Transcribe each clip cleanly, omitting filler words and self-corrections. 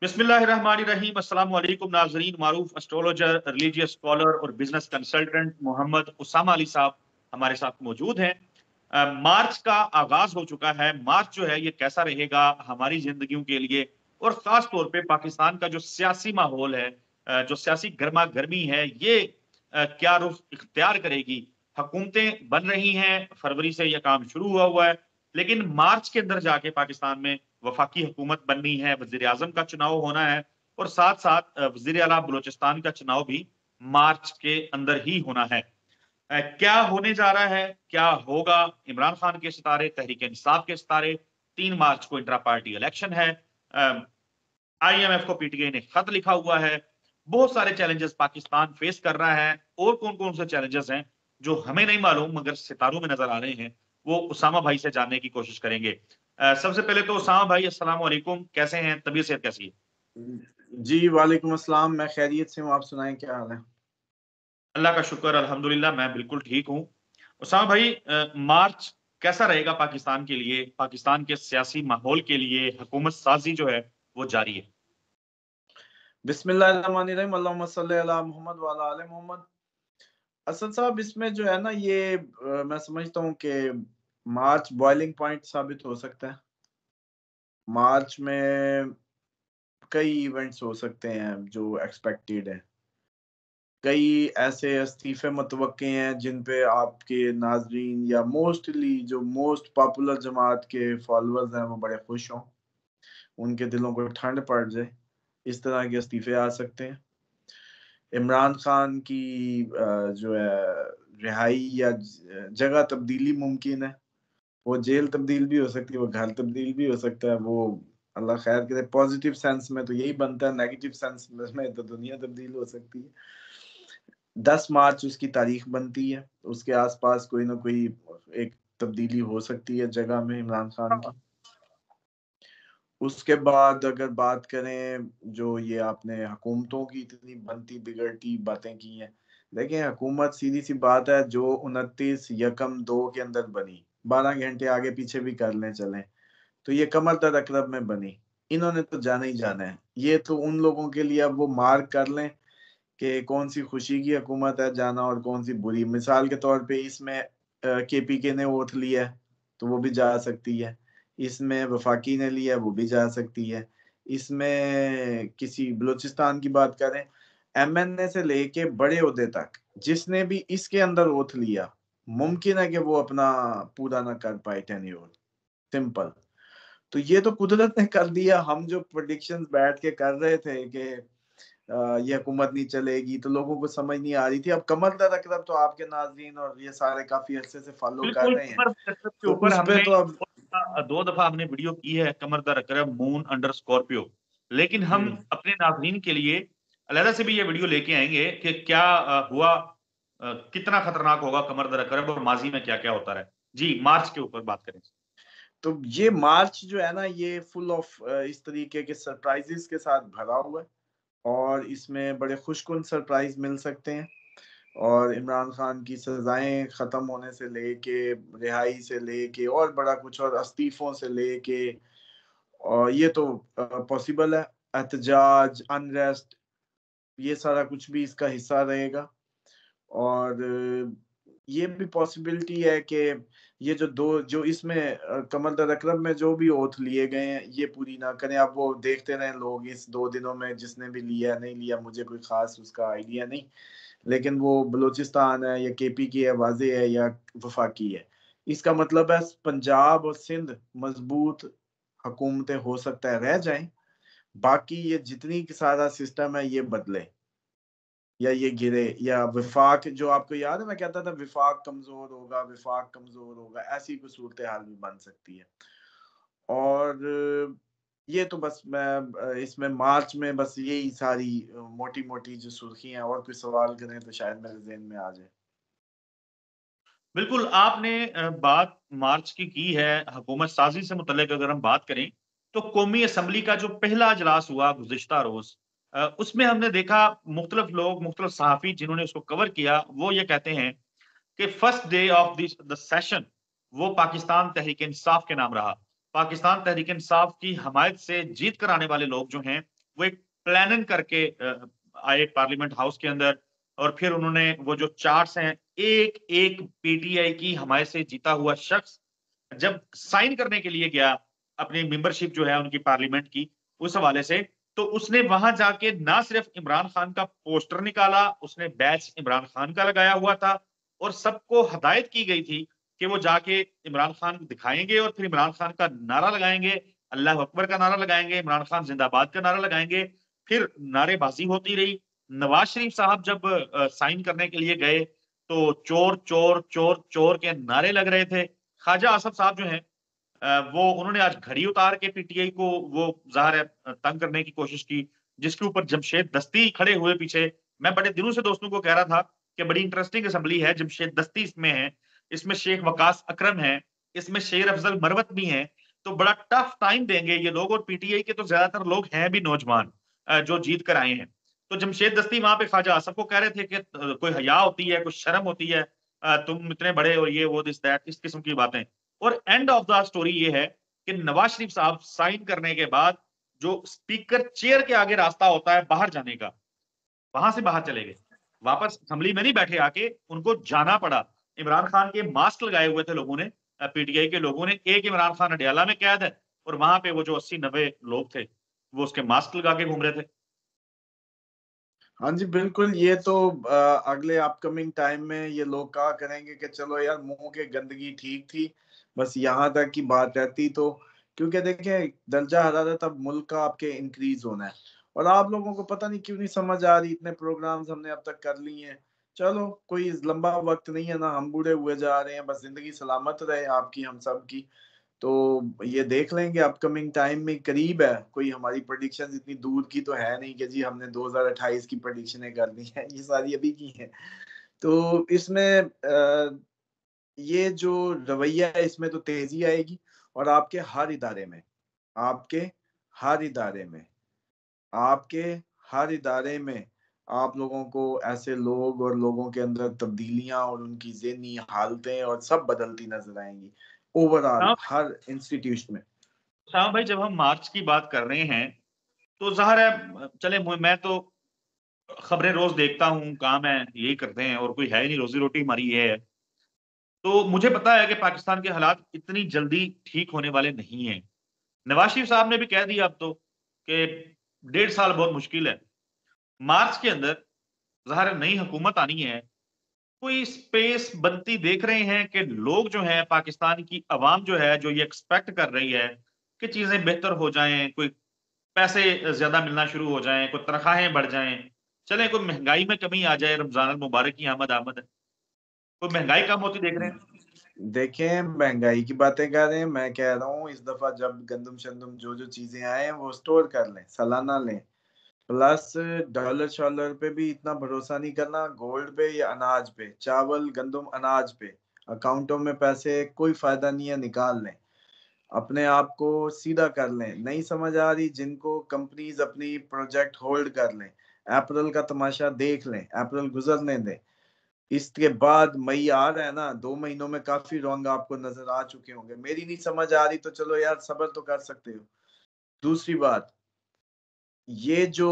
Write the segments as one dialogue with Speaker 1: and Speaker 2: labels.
Speaker 1: बिस्मिल्लाहिर्रहमानिर्रहीम। अस्सलाम वालेकुम नाज़रीन। मारूफ एस्ट्रोलॉजर, रिलीजियस स्कॉलर और बिजनेस कंसल्टेंट मोहम्मद उसामा अली साहब हमारे साथ मौजूद हैं। मार्च का आगाज हो चुका है। मार्च जो है ये कैसा रहेगा हमारी जिंदगियों के लिए, और खास तौर पे पाकिस्तान का जो सियासी माहौल है, जो सियासी गर्मा गर्मी है, ये क्या रुख इख्तियार करेगी। हुकूमतें बन रही हैं, फरवरी से यह काम शुरू हुआ है, लेकिन मार्च के अंदर जाके पाकिस्तान में वफाकी हुकूमत बननी है, वजीर आजम का चुनाव होना है, और साथ साथ वजीर आला बलोचिस्तान का चुनाव भी मार्च के अंदर ही होना है। क्या होने जा रहा है, क्या होगा? इमरान खान के सितारे, तहरीक इंसाफ के सितारे। 3 मार्च को इंट्रा पार्टी इलेक्शन है। IMF को PTI ने खत लिखा हुआ है। बहुत सारे चैलेंजेस पाकिस्तान फेस कर रहा है, और कौन कौन से चैलेंजेस हैं जो हमें नहीं मालूम मगर सितारों में नजर आ रहे हैं, वो उसामा भाई से जानने की कोशिश करेंगे। सबसे पहले तो उसामा भाई, अस्सलाम वालेकुम, कैसे हैं? तबीयत सेहत कैसी है?
Speaker 2: जी वालेकुम अस्सलाम। मैं खैरियत से हूँ, आप सुनाएं क्या हाल है?
Speaker 1: अल्लाह का शुक्र, अल्हम्दुलिल्लाह, मैं बिल्कुल ठीक हूँ। उसामा भाई, मार्च कैसा रहेगा पाकिस्तान के लिए? पाकिस्तान के सियासी माहौल के लिए हुकूमत साजी जो है वो जारी है।
Speaker 2: बिस्मिल्लाहिर्रहमानिर्रहीम, अल्लाहुम्मा सल्ली अला मोहम्मद व अला आले मोहम्मद। असद साहब, इसमें जो है ना ये मैं समझता हूँ कि मार्च बॉइलिंग पॉइंट साबित हो सकता है। मार्च में कई इवेंट्स हो सकते हैं जो एक्सपेक्टेड है। कई ऐसे इस्तीफे मुतवक्के हैं जिन पे आपके नाजरीन या मोस्टली जो मोस्ट पॉपुलर जमात के फॉलोअर्स हैं वो बड़े खुश हों, उनके दिलों को ठंड पड़ जाए। इस तरह के इस्तीफे आ सकते हैं। इमरान खान की जो है रिहाई या जगह तब्दीली मुमकिन है। वो जेल तब्दील भी हो सकती है, वो घर तब्दील भी हो सकता है। वो अल्लाह खैर करे। पॉजिटिव सेंस में तो यही बनता है, नेगेटिव सेंस में तो दुनिया तब्दील हो सकती है। 10 मार्च उसकी तारीख बनती है, उसके आसपास कोई ना कोई एक तब्दीली हो सकती है जगह में इमरान खान की। उसके बाद अगर बात करें, जो ये आपने हुकूमतों की इतनी बनती बिगड़ती बातें की हैं, देखिए हुकूमत सीधी सी बात है, जो 29/1/2 के अंदर बनी, 12 घंटे आगे पीछे भी कर लें चलें, तो ये कमर दर अकरब में बनी। इन्होंने तो जाना ही जाना है। ये तो उन लोगों के लिए अब वो मार्क कर लें कि कौन सी खुशी की हुकूमत है जाना और कौन सी बुरी। मिसाल के तौर पे इसमें KPK ने वोट लिया है तो वो भी जा सकती है। इसमें वफाकी ने लिया है, वो भी जा सकती है। इसमें किसी बलूचिस्तान की बात करें, MNA से लेके बड़े ओहदे तक जिसने भी इसके अंदर ओथ लिया, मुमकिन है कि वो अपना पूरा ना कर पाए टेन्योर। सिंपल। तो ये तो कुदरत ने कर दिया। हम जो प्रेडिक्शंस बैठ के कर रहे थे कि ये हुकूमत नहीं चलेगी, तो लोगों को समझ नहीं आ रही थी। अब कमर दर अकरब तो आपके नाज़रीन और ये सारे काफी अरसे से फॉलो कर
Speaker 1: बिल्कुल,
Speaker 2: रहे हैं,
Speaker 1: कमर दर के
Speaker 2: तो
Speaker 1: ऊपर
Speaker 2: उस पे
Speaker 1: हमने
Speaker 2: तो अब
Speaker 1: 2 दफा हमने वीडियो की है, कमर दर अकरब मून अंडर स्कॉर्पियो। लेकिन हम अपने नाज़रीन के लिए अलहदा से भी ये वीडियो लेके आएंगे कि क्या हुआ, कितना खतरनाक होगा कमर दर अकरब, और माजी में क्या क्या होता रहा है। जी, मार्च के ऊपर बात करें।
Speaker 2: तो ये मार्च जो है ना, ये फुल ऑफ इस तरीके के सरप्राइजेस के साथ भरा हुआ है, और इसमें बड़े खुशकुन सरप्राइज मिल सकते हैं। और इमरान खान की सजाएं खत्म होने से लेके, रिहाई से लेके, और बड़ा कुछ, और इस्तीफों से लेके, और ये तो पॉसिबल है। एहतजाज, अनरेस्ट, ये सारा कुछ भी इसका हिस्सा रहेगा। और ये भी पॉसिबिलिटी है कि ये जो इसमें कमर दर अकरब में जो भी ओथ लिए गए हैं ये पूरी ना करें। अब वो देखते रहें लोग इस 2 दिनों में, जिसने भी लिया नहीं लिया, मुझे कोई खास उसका आइडिया नहीं। लेकिन वो बलूचिस्तान है या KP की है, वाजे है, या वफाकी है, इसका मतलब है पंजाब और सिंध मजबूत हुकूमतें हो सकता है रह जाएं। बाकी ये जितनी सारा सिस्टम है ये बदले या ये गिरे, या विफाक, जो आपको याद है मैं कहता था विफाक कमजोर होगा, विफाक कमजोर होगा, ऐसी कोई सूरत हाल भी बन सकती है। और ये तो बस मैं इसमें मार्च में बस यही सारी मोटी मोटी जो सुर्खियां, और कोई सवाल करें तो शायद मेरे ज़हन में आ जाए।
Speaker 1: बिल्कुल, आपने बात मार्च की है। हुकूमत साजी से मुतल्लिक अगर हम बात करें, तो कौमी असम्बली का जो पहला इजलास हुआ गुज़िश्ता रोज़, उसमें हमने देखा मुख्तलिफ लोग, मुख्तलिफ सहाफ़ी जिन्होंने उसको कवर किया, वो ये कहते हैं कि first day of the session वो पाकिस्तान तहरीक इंसाफ के नाम रहा। पाकिस्तान तहरीक इंसाफ की हमायत से जीत कर आने वाले लोग जो हैं, वो एक प्लानिंग करके आए पार्लियामेंट हाउस के अंदर, और फिर उन्होंने वो जो चार्ट्स हैं, एक एक पीटीआई की हमायत से जीता हुआ शख्स जब साइन करने के लिए गया अपनी मेंबरशिप जो है उनकी पार्लियामेंट की, उस हवाले से, तो उसने वहां जाके ना सिर्फ इमरान खान का पोस्टर निकाला, उसने बैच इमरान खान का लगाया हुआ था, और सबको हदायत की गई थी कि वो जाके इमरान खान को दिखाएंगे और फिर इमरान खान का नारा लगाएंगे, अल्लाह अकबर का नारा लगाएंगे, इमरान खान जिंदाबाद का नारा लगाएंगे। फिर नारेबाजी होती रही। नवाज शरीफ साहब जब साइन करने के लिए गए तो चोर चोर चोर चोर के नारे लग रहे थे। ख्वाजा आसफ साहब जो हैं, वो उन्होंने आज घड़ी उतार के पीटीआई को वो ज़ाहिर है तंग करने की कोशिश की, जिसके ऊपर जमशेद दस्ती खड़े हुए पीछे। मैं बड़े दिनों से दोस्तों को कह रहा था कि बड़ी इंटरेस्टिंग असेंबली है, जमशेद दस्ती इसमें है, इसमें शेख वकास अकरम है, इसमें शेर अफजल मरवत भी हैं, तो बड़ा टफ टाइम देंगे ये लोग। और पीटीआई के तो ज्यादातर लोग हैं भी नौजवान जो जीत कर आए हैं। तो जमशेद दस्ती वहां पे ख्वाजा आसफ को कह रहे थे कि कोई हया होती है, कुछ शर्म होती है, तुम इतने बड़े और ये वो दिस दैट, इस किस्म की बातें। और एंड ऑफ द स्टोरी ये है कि नवाज शरीफ साहब साइन करने के बाद जो स्पीकर चेयर के आगे रास्ता होता है बाहर जाने का, वहां से बाहर चले गए, वापस असेंबली में नहीं बैठे, आके उनको जाना पड़ा। इमरान खान के मास्क लगाए हुए थे लोगों ने, पीटीआई के लोगों ने। एक इमरान खान अडयाला में कैद है, और वहां पे वो जो 80-90 लोग थे वो उसके मास्क लगा के घूम रहे थे।
Speaker 2: हाँ जी, बिल्कुल। ये तो अगले अपकमिंग टाइम में ये लोग कहा करेंगे कि चलो यार, मुंह के गंदगी ठीक थी, बस यहाँ तक की बात रहती तो। क्योंकि देखें, दर्जा हरारत अब मुल्क का आपके इंक्रीज होना है, और आप लोगों को पता नहीं क्यों नहीं समझ आ रही। इतने प्रोग्राम्स हमने अब तक कर लिए हैं, चलो कोई लंबा वक्त नहीं है ना, हम बूढ़े हुए जा रहे हैं, बस जिंदगी सलामत रहे आपकी हम सब की। तो ये देख लेंगे अपकमिंग टाइम में, करीब है। कोई हमारी प्रेडिक्शंस इतनी दूर की तो है नहीं कि जी हमने 2028 की प्रेडिक्शनें कर दी हैं, ये सारी अभी की हैं। तो इसमें ये जो रवैया है, इसमें तो तेजी आएगी। और आपके हर इदारे में आपके हर इदारे में आप लोगों को ऐसे लोग और लोगों के अंदर तब्दीलियां और उनकी ज़हनी हालतें और सब बदलती नजर आएंगी, ओवरऑल
Speaker 1: हाँ,
Speaker 2: हर इंस्टीट्यूशन में।
Speaker 1: हाँ भाई, जब हम मार्च की बात कर रहे हैं तो जाहिर है, चले मैं तो खबरें रोज देखता हूँ, काम है यही करते हैं, और कोई है ही नहीं, रोजी रोटी हमारी ये है। तो मुझे पता है कि पाकिस्तान के हालात इतनी जल्दी ठीक होने वाले नहीं हैं। नवाज शरीफ साहब ने भी कह दिया अब तो कि 1.5 साल बहुत मुश्किल है। मार्च के अंदर ज़ाहिर है नई हुकूमत आनी है, कोई स्पेस बनती देख रहे हैं कि लोग जो हैं, पाकिस्तान की अवाम जो है, जो ये एक्सपेक्ट कर रही है कि चीजें बेहतर हो जाएं, कोई पैसे ज्यादा मिलना शुरू हो जाएं, कोई तनख्वाहें बढ़ जाएं, चले कोई महंगाई में कमी आ जाए, रमजान अल मुबारक की आमद आमद है, कोई महंगाई कम होती देख रहे हैं।
Speaker 2: देखें, महंगाई की बातें कर रहे हैं, मैं कह रहा हूँ इस दफा जब गंदम शंदम जो जो चीजें आए हैं वो स्टोर कर लें, सालाना लें। प्लस डॉलर शॉलर पे भी इतना भरोसा नहीं करना, गोल्ड पे या अनाज पे, चावल गंदम अनाज पे अकाउंटों में पैसे कोई फायदा नहीं है, निकाल लें। अपने आप को सीधा कर लें। नहीं समझ आ रही, जिनको कंपनीज अपनी प्रोजेक्ट होल्ड कर लें, अप्रैल का तमाशा देख लें, अप्रैल गुजरने दें। इसके बाद मई आ रहा है ना, 2 महीनों में काफी रंग आपको नजर आ चुके होंगे। मेरी नहीं समझ आ रही तो चलो यार, सब्र तो कर सकते हो। दूसरी बात, ये जो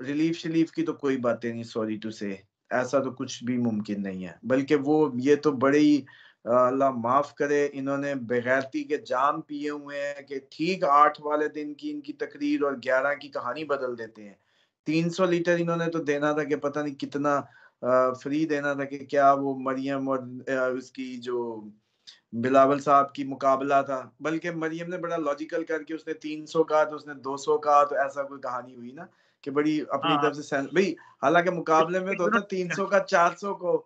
Speaker 2: रिलीफ शिलीफ की तो कोई बातें नहीं, सॉरी टू से, ऐसा तो कुछ भी मुमकिन नहीं है। बल्कि वो ये तो बड़े ही अल्लाह माफ करे, इन्होंने बेगैरती के जाम पिए हुए हैं कि ठीक 8 वाले दिन की इनकी तकरीर और 11 की कहानी बदल देते हैं। 300 लीटर इन्होंने तो देना था कि पता नहीं कितना फ्री देना था कि क्या वो मरियम और उसकी जो बिलावल साहब की मुकाबला था। बल्कि मरियम ने बड़ा लॉजिकल करके उसने 300 कहा तो उसने 200 कहा, तो ऐसा कोई कहानी हुई ना कि बड़ी अपनी
Speaker 1: हाँ हाँ,
Speaker 2: तरफ से भाई। हालांकि मुकाबले में तो होता 300 का 400 को,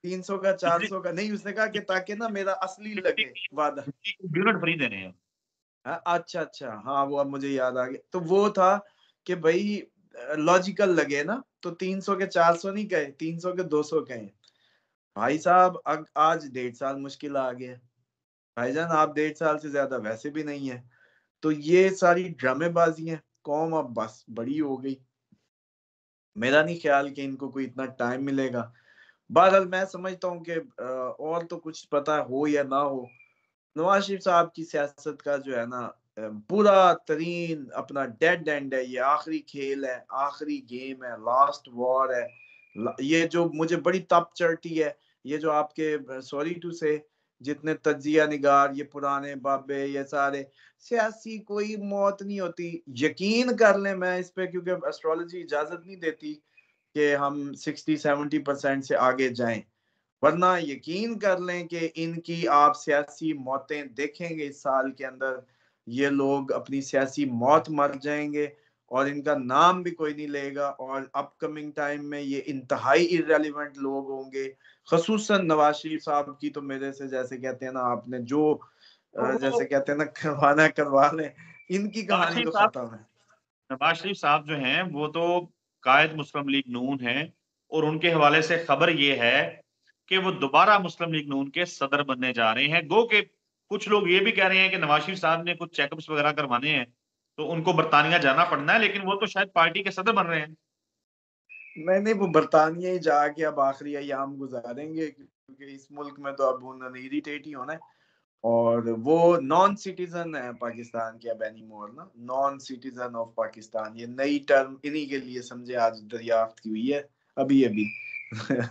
Speaker 2: 300 का 400 का नहीं, उसने कहा कि ताकि ना मेरा असली लगे वादा।
Speaker 1: यूनिट फ्री देने हैं।
Speaker 2: हाँ, अच्छा अच्छा, हाँ वो अब मुझे याद आ गया। तो वो था कि भाई लॉजिकल लगे ना, तो 300 के 400 नहीं कहे, 300 के 200 कहे। भाई साहब आज 1.5 साल मुश्किल आ गया। भाईजान आप 1.5 साल से ज्यादा वैसे भी नहीं है। तो ये सारी ड्रामेबाजी है, कौम अब बस बड़ी हो गई। मेरा नहीं ख्याल कि इनको कोई इतना टाइम मिलेगा। बहरहाल मैं समझता हूँ कि और तो कुछ पता हो या ना हो, नवाज शरीफ साहब की सियासत का जो है ना, पूरा तरीन अपना डेड एंड है, ये आखिरी खेल है, आखिरी गेम है, लास्ट वॉर है। ये जो मुझे बड़ी तप चढ़ती है, ये जो आपके सॉरी टू से जितने तजिया निगार, ये पुराने बाबे, ये सारे सियासी, कोई मौत नहीं होती। यकीन कर लें मैं इस पे, क्योंकि एस्ट्रोलॉजी इजाजत नहीं देती कि हम 60-70% से आगे जाएं, वरना यकीन कर लें कि इनकी आप सियासी मौतें देखेंगे इस साल के अंदर। ये लोग अपनी सियासी मौत मर जाएंगे और इनका नाम भी कोई नहीं लेगा, और अपकमिंग टाइम में ये इंतहाई इररेलेवेंट लोग होंगे। खसूसन नवाज शरीफ साहब की तो मेरे से, जैसे कहते हैं ना, आपने जो
Speaker 1: तो
Speaker 2: जैसे कहते हैं ना, करवाना है करवा लें, इनकी
Speaker 1: नवाज
Speaker 2: कहानी
Speaker 1: शरीफ
Speaker 2: तो
Speaker 1: साहब
Speaker 2: खत्म है।
Speaker 1: नवाज शरीफ साहब जो हैं वो तो कायद मुस्लिम लीग नून हैं, और उनके हवाले से खबर ये है कि वो दोबारा मुस्लिम लीग नून के सदर बनने जा रहे हैं। गो के कुछ लोग ये भी कह रहे हैं कि नवाज शरीफ साहब ने कुछ चेकअप्स वगैरह करवाने हैं तो उनको बरतानिया जाना पड़ना है, लेकिन वो तो शायद पार्टी के सदर बन रहे हैं।
Speaker 2: नहीं, वो बरतानिया ही जाके अब आखिरी अयाम गुजारेंगे, क्योंकि इस मुल्क में तो अब उन्होंने इरिटेट ही होना है। और वो नॉन सिटीजन है पाकिस्तान के अब एनीमोर ना, नॉन सिटीजन ऑफ पाकिस्तान, ये नई टर्म इन्हीं के लिए समझे आज दरियाफ्त की हुई है अभी अभी।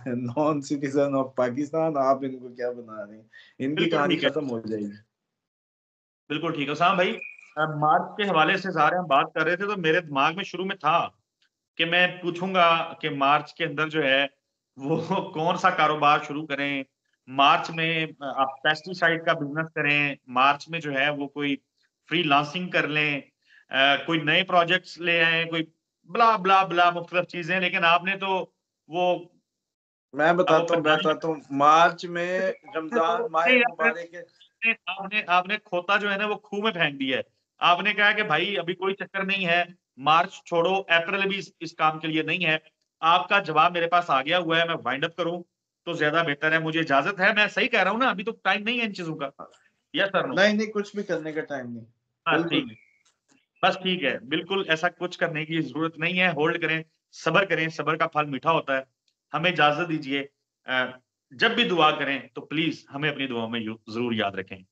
Speaker 2: नॉन सिटीजन ऑफ पाकिस्तान, आप इनको क्या बना रहे हैं, इनकी
Speaker 1: बिल्कुल
Speaker 2: कहानी
Speaker 1: ठीक है,
Speaker 2: खत्म हो जाएगी।
Speaker 1: बिल्कुल ठीक है उसामा भाई। अब मार्च के हवाले से सारे हम बात कर रहे थे तो मेरे दिमाग में शुरू में था कि मैं पूछूंगा कि मार्च के अंदर जो है वो कौन सा कारोबार शुरू करें। मार्च में आप पेस्टिसाइड का बिजनेस करें, मार्च में जो है वो कोई फ्रीलांसिंग कर लें, कोई नए प्रोजेक्ट्स ले आए, कोई ब्ला ब्ला ब्ला मुख्तलिफ चीजें। लेकिन आपने तो वो
Speaker 2: मैं
Speaker 1: अब वो
Speaker 2: बताता हूँ, मार्च में रमजान माह
Speaker 1: नहीं,
Speaker 2: मुबारक के।
Speaker 1: आपने आपने खोता जो है ना वो खूह में फेंक दिया है। आपने कहा कि भाई अभी कोई चक्कर नहीं है, मार्च छोड़ो, अप्रैल भी इस काम के लिए नहीं है। आपका जवाब मेरे पास आ गया हुआ है, मैं वाइंड अप करूं तो ज्यादा बेहतर है। मुझे इजाजत है, मैं सही कह रहा हूं ना? अभी तो टाइम नहीं है इन चीजों का। Yes sir, no?
Speaker 2: नहीं नहीं, कुछ भी करने का टाइम नहीं,
Speaker 1: हाँ
Speaker 2: बिल्कुल
Speaker 1: ठीक,
Speaker 2: नहीं।
Speaker 1: बस ठीक है, बिल्कुल ऐसा कुछ करने की जरूरत नहीं है। होल्ड करें, सब्र का फल मीठा होता है। हमें इजाजत दीजिए। जब भी दुआ करें तो प्लीज हमें अपनी दुआ में जरूर याद रखें।